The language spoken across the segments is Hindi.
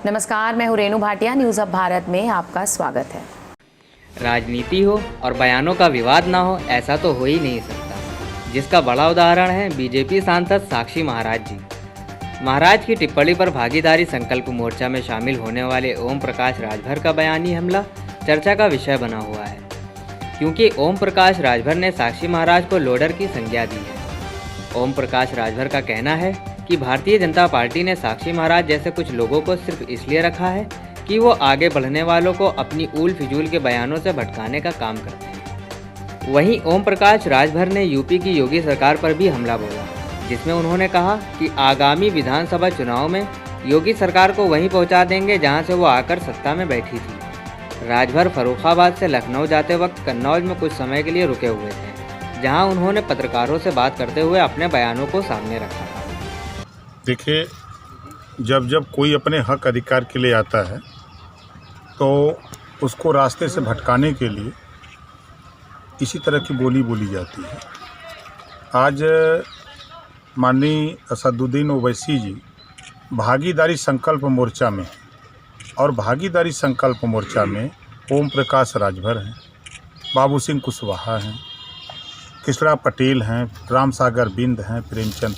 नमस्कार, मैं हूं रेणु भाटिया। न्यूज़ अब भारत में आपका स्वागत है। राजनीति हो और बयानों का विवाद ना हो, ऐसा तो हो ही नहीं सकता, जिसका बड़ा उदाहरण है बीजेपी सांसद साक्षी महाराज जी। महाराज की टिप्पणी पर भागीदारी संकल्प मोर्चा में शामिल होने वाले ओम प्रकाश राजभर का बयानी हमला चर्चा का विषय बना हुआ है, क्योंकि ओम प्रकाश राजभर ने साक्षी महाराज को लोडर की संज्ञा दी है। ओम प्रकाश राजभर का कहना है कि भारतीय जनता पार्टी ने साक्षी महाराज जैसे कुछ लोगों को सिर्फ इसलिए रखा है कि वो आगे बढ़ने वालों को अपनी ऊल फिजूल के बयानों से भटकाने का काम करते हैं। वहीं ओम प्रकाश राजभर ने यूपी की योगी सरकार पर भी हमला बोला, जिसमें उन्होंने कहा कि आगामी विधानसभा चुनाव में योगी सरकार को वहीं पहुंचा देंगे जहां से वो आकर सत्ता में बैठी थी। राजभर फर्रुखाबाद से लखनऊ जाते वक्त कन्नौज में कुछ समय के लिए रुके हुए थे, जहां उन्होंने पत्रकारों से बात करते हुए अपने बयानों को सामने रखा। देखिए, जब कोई अपने हक अधिकार के लिए आता है तो उसको रास्ते से भटकाने के लिए इसी तरह की बोली बोली जाती है। आज माननीय असदुद्दीन ओवैसी जी भागीदारी संकल्प मोर्चा में, और भागीदारी संकल्प मोर्चा में ओम प्रकाश राजभर हैं, बाबू सिंह कुशवाहा हैं, कृष्णा पटेल हैं, राम सागर बिंद हैं, प्रेमचंद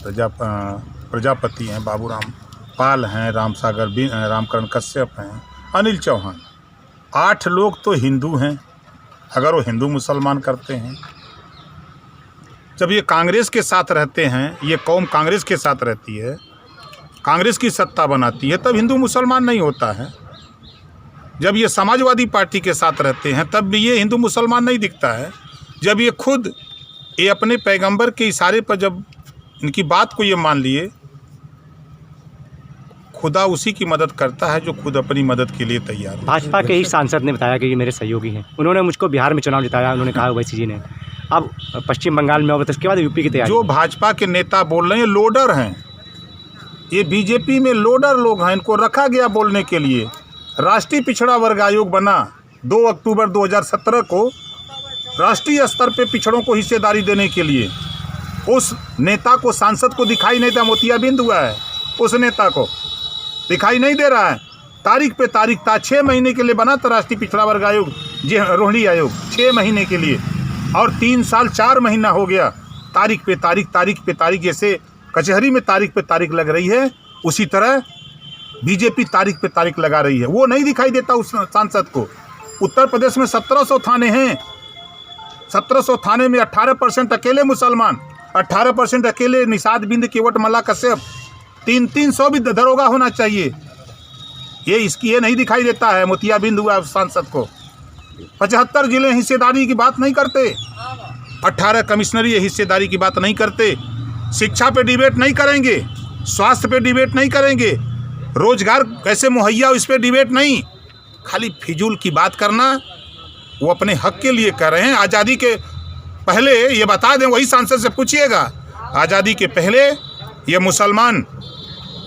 प्रजापति हैं, बाबूराम पाल हैं, रामकरण कश्यप हैं, अनिल चौहान। 8 लोग तो हिंदू हैं, अगर वो हिंदू मुसलमान करते हैं। जब ये कांग्रेस के साथ रहते हैं, ये कौम कांग्रेस के साथ रहती है, कांग्रेस की सत्ता बनाती है, तब हिंदू मुसलमान नहीं होता है। जब ये समाजवादी पार्टी के साथ रहते हैं तब भी ये हिंदू मुसलमान नहीं दिखता है। जब ये अपने पैगंबर के इशारे पर जब इनकी बात को ये मान लिए, खुदा उसी की मदद करता है जो खुद अपनी मदद के लिए तैयार है। भाजपा के ही सांसद ने बताया कि ये मेरे सहयोगी हैं। उन्होंने मुझको बिहार में चुनाव जिताया, उन्होंने कहा ओवैसी जी ने। अब पश्चिम बंगाल में होगा तो उसके बाद यूपी की तैयारी। जो भाजपा के नेता बोल रहे हैं लोडर हैं, ये बीजेपी में लोडर लोग हैं, इनको रखा गया बोलने के लिए। राष्ट्रीय पिछड़ा वर्ग आयोग बना 2 अक्टूबर 2017 को, राष्ट्रीय स्तर पे पिछड़ों को हिस्सेदारी देने के लिए। उस नेता को, सांसद को दिखाई नहीं था, मोतियाबिंद हुआ है, उस नेता को दिखाई नहीं दे रहा है। तारीख पे तारीख था, 6 महीने के लिए बना था राष्ट्रीय पिछड़ा वर्ग आयोग, जी रोहिणी आयोग, 6 महीने के लिए, और 3 साल 4 महीना हो गया। तारीख पे तारीख, जैसे कचहरी में तारीख पे तारीख लग रही है, उसी तरह बीजेपी तारीख पे तारीख लगा रही है। वो नहीं दिखाई देता उस सांसद को। उत्तर प्रदेश में 1700 थाने हैं, 1700 थाने में 18% अकेले मुसलमान, 18% अकेले निषाद बिंद, केवट मल्ला कश्यप, 300 भी दरोगा होना चाहिए। ये नहीं दिखाई देता है। मोतियाबिंद हुआ सांसद को। 75 जिले हिस्सेदारी की बात नहीं करते, 18 कमिश्नरी हिस्सेदारी की बात नहीं करते। शिक्षा पे डिबेट नहीं करेंगे, स्वास्थ्य पे डिबेट नहीं करेंगे, रोजगार कैसे मुहैया इस पे डिबेट नहीं, खाली फिजूल की बात करना। वो अपने हक के लिए कर रहे हैं। आज़ादी के पहले ये बता दें, वही सांसद से पूछिएगा, आज़ादी के पहले ये मुसलमान,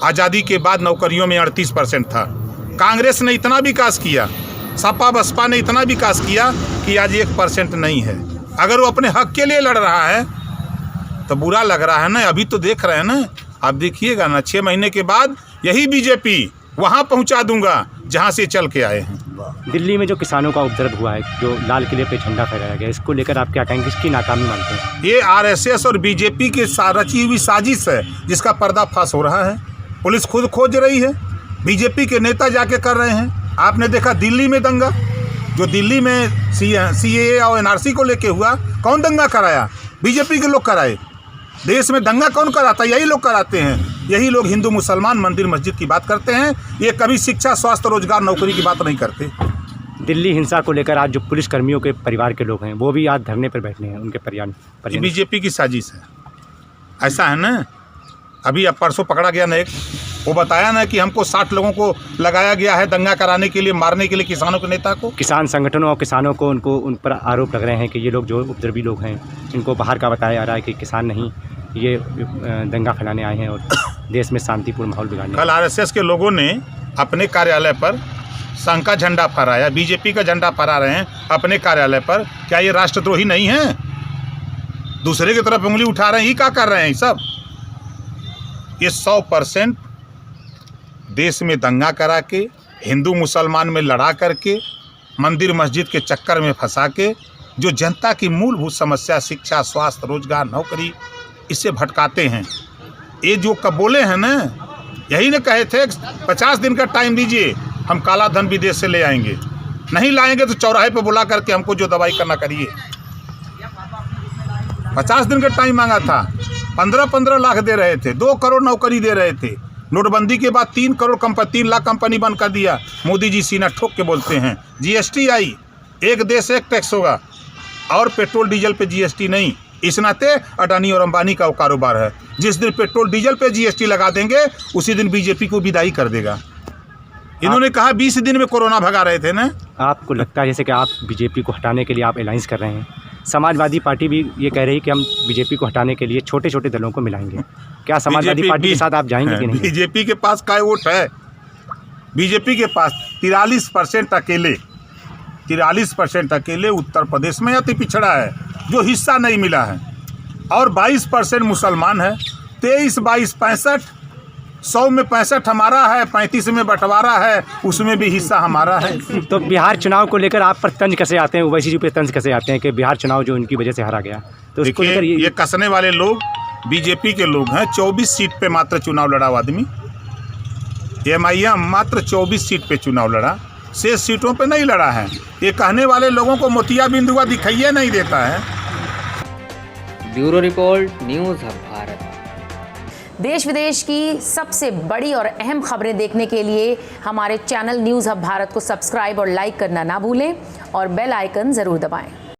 आज़ादी के बाद नौकरियों में 38% था। कांग्रेस ने इतना विकास किया, सपा बसपा ने इतना विकास किया कि आज 1% नहीं है। अगर वो अपने हक के लिए लड़ रहा है तो बुरा लग रहा है ना। अभी तो देख रहे हैं ना, आप देखिएगा ना, 6 महीने के बाद यही बीजेपी वहाँ पहुँचा दूंगा जहाँ से चल के आए हैं। दिल्ली में जो किसानों का उपद्रव हुआ है, जो लाल किले पे झंडा फहराया गया, इसको लेकर आप क्या कहेंगे? इसकी नाकामी मानते हैं? ये आरएसएस और बीजेपी की रची हुई साजिश है, जिसका पर्दाफाश हो रहा है। पुलिस खुद खोज रही है, बीजेपी के नेता जाके कर रहे हैं। आपने देखा दिल्ली में दंगा, जो दिल्ली में सीएए और एनआरसी को लेके हुआ, कौन दंगा कराया? बीजेपी के लोग कराए। देश में दंगा कौन कराता? यही लोग कराते हैं। यही लोग हिंदू मुसलमान मंदिर मस्जिद की बात करते हैं। ये कभी शिक्षा, स्वास्थ्य, रोजगार, नौकरी की बात नहीं करते। दिल्ली हिंसा को लेकर आज जो पुलिसकर्मियों के परिवार के लोग हैं, वो भी आज धरने पर बैठे हैं, उनके परिवार। बीजेपी की साजिश है, ऐसा है ना। अभी अब परसों पकड़ा गया ना एक, वो बताया ना कि हमको 60 लोगों को लगाया गया है दंगा कराने के लिए, मारने के लिए किसानों के नेता को। किसान संगठनों और किसानों को उन पर आरोप लग रहे हैं कि ये लोग जो उपद्रवी लोग हैं, इनको बाहर का बताया जा रहा है कि किसान नहीं, ये दंगा फैलाने आए हैं और देश में शांतिपूर्ण माहौल बिगाड़ने। कल आरएसएस के लोगों ने अपने कार्यालय पर संघ का झंडा फहराया, बीजेपी का झंडा फहरा रहे हैं अपने कार्यालय पर। क्या ये राष्ट्रद्रोही नहीं है? दूसरे की तरफ उंगली उठा रहे हैं, ये क्या कर रहे हैं? सब ये 100% देश में दंगा करा के, हिंदू मुसलमान में लड़ा करके, मंदिर मस्जिद के चक्कर में फंसा के जो जनता की मूलभूत समस्या शिक्षा, स्वास्थ्य, रोजगार, नौकरी, इससे भटकाते हैं। ये जो कब बोले हैं ना, यही न कहे थे 50 दिन का टाइम दीजिए, हम काला धन विदेश से ले आएंगे। नहीं लाएंगे तो चौराहे पे बुला करके हमको जो दवाई करना करिए। 50 दिन का टाइम मांगा था, 15-15 लाख दे रहे थे, 2 करोड़ नौकरी दे रहे थे। नोटबंदी के बाद 3 लाख कंपनी बंद कर दिया। मोदी जी सीना ठोक के बोलते हैं। जीएसटी आई, एक देश एक टैक्स होगा, और पेट्रोल डीजल पे जीएसटी नहीं। इस नाते अडानी और अंबानी का वो कारोबार है। जिस दिन पेट्रोल डीजल पे जीएसटी लगा देंगे उसी दिन बीजेपी को विदाई कर देगा। इन्होंने कहा 20 दिन में कोरोना भगा रहे थे ना। आपको लगता है जैसे कि आप बीजेपी को हटाने के लिए आप अलायंस कर रहे हैं, समाजवादी पार्टी भी ये कह रही है कि हम बीजेपी को हटाने के लिए छोटे छोटे दलों को मिलाएंगे, क्या समाजवादी पार्टी के साथ आप जाएंगे कि नहीं? बीजेपी के पास काय वोट है? बीजेपी के पास 43% अकेले 43% अकेले उत्तर प्रदेश में अति पिछड़ा है, जो हिस्सा नहीं मिला है। और 22% मुसलमान है। 23, 22, 65, 100 में 65 हमारा है, 35 में बंटवारा है, उसमें भी हिस्सा हमारा है। तो बिहार चुनाव को लेकर आप पर तंज कैसे आते हैं, ओवैसी जी पे तंज कैसे आते हैं कि बिहार चुनाव जो उनकी वजह से हारा गया, तो उसको लेकर ये कसने वाले लोग बीजेपी के लोग हैं। 24 सीट पे मात्र चुनाव लड़ा आदमी। MIM मात्र 24 सीट पे चुनाव लड़ा, 6 सीटों पे नहीं लड़ा है। ये कहने वाले लोगों को मोतियाबिंद हुआ दिखाइए नहीं देता है। Bureau report, news hub Bharat. देश विदेश की सबसे बड़ी और अहम खबरें देखने के लिए हमारे चैनल न्यूज़ हब भारत को सब्सक्राइब और लाइक करना ना भूलें और बेल आइकन ज़रूर दबाएं।